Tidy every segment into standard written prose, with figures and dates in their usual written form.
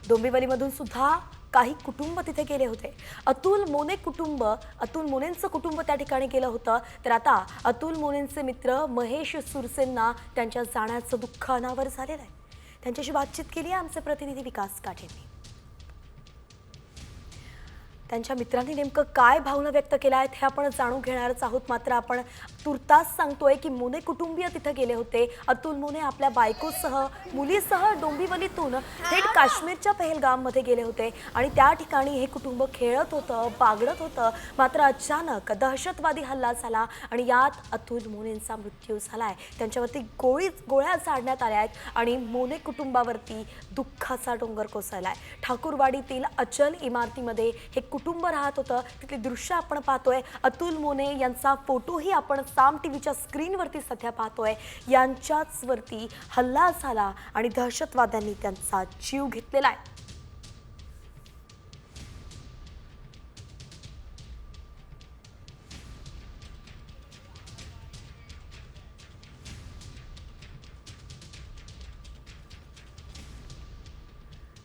डोंबिवलीमधून सुद्धा काही कुटुंब तिथे गेले होते। अतुल मोने कुटुंब, अतुल मोनेंचं कुटुंब त्या ठिकाणी गेलं होतं। तर आता अतुल मोनेंचे मित्र महेश सुरसेंना त्यांच्या जाण्याचं दुःख अनावर झालेलं आहे। त्यांच्याशी बातचीत केली आहे आमचे प्रतिनिधी विकास काठेंनी। त्यांच्या मित्रांनी नेमकं काय भावना व्यक्त केल्या आहेत हे आपण जाणून घेणारच आहोत। मात्र आपण तुर्तास सांगतोय की मोने कुटुंबीय तिथे गेले होते। अतुल मोने आपल्या बायकोसह मुलीसह डोंबिवलीतून थेट काश्मीरच्या पहलगाममध्ये गेले होते आणि त्या ठिकाणी हे कुटुंब खेळत होतं, बागडत होतं। मात्र अचानक दहशतवादी हल्ला झाला आणि यात अतुल मोनेंचा मृत्यू झालाय। त्यांच्यावरती गोळ्या झाडण्यात आल्या आहेत आणि मोने कुटुंबावरती दुःखाचा डोंगर कोसळलाय। ठाकूरवाडीतील अचल इमारतीमध्ये हे कुटुंब राहत होतं। तिथली दृश्य आपण पाहतोय। अतुल मोने यांचा फोटोही आपण साम टीव्हीच्या स्क्रीनवरती सध्या पाहतोय। यांच्याच वरती हल्ला झाला आणि दहशतवाद्यांनी त्यांचा जीव घेतलेला आहे।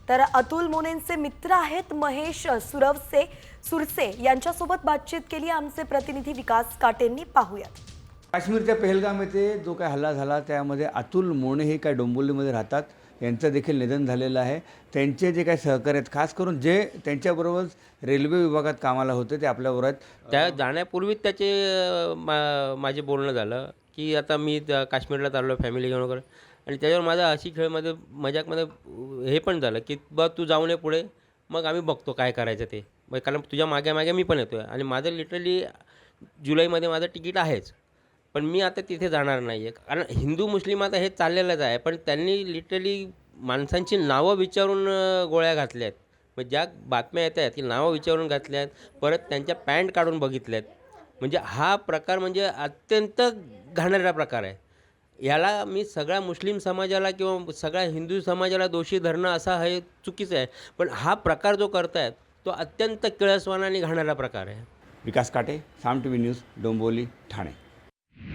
तर अतुल मोनेंचे मित्र आहेत महेश सुरसे यांच्यासोबत बातचीत केली आमचे प्रतिनिधी विकास काटेंनी। पाहूयात। काश्मीरच्या पहलगाम येथे जो काय हल्ला झाला त्यामध्ये अतुल मोने हे काय डोंबिवलीमध्ये राहतात, यांचं देखील निधन झालेलं आहे। त्यांचे जे काही सहकारी आहेत, खास करून जे त्यांच्याबरोबर रेल्वे विभागात कामाला होते ते आपल्याबरोबर आहेत। त्या जाण्यापूर्वीच त्याचे माझे बोलणं झालं की आता मी काश्मीरला चाललो फॅमिली घेऊन वगैरे, आणि त्याच्यावर माझा हसी खेळमध्ये मजाकमध्ये हे पण झालं की बा तू जाऊ नये पुढे, मग आम्ही बघतो काय करायचं ते, मग कारण तुझ्या मागे मागे मी पण येतो आहे आणि माझं लिटरली जुलैमध्ये माझं तिकीट आहेच, पण मी आता तिथे जाणार नाही आहे। कारण हिंदू मुस्लिम आता हे चाललेलंच आहे, पण त्यांनी लिटरली माणसांची नावं विचारून गोळ्या घातल्या आहेत। मग ज्या बातम्या येत आहेत की नावं विचारून घातल्या आहेत, परत त्यांच्या पॅन्ट काढून बघितल्यात, म्हणजे हा प्रकार म्हणजे अत्यंत घाणेरडा प्रकार आहे। याला मी सगळ्या मुस्लिम समाजाला किंवा सगळ्या हिंदू समाजाला दोषी धरणं असा हे चुकीचं आहे, पण हा प्रकार जो करतायत तो अत्यंत किळसवाणा आणि घाणेरडा प्रकार आहे। विकास काटे, साम टीव्ही न्यूज, डोंबिवली, ठाणे।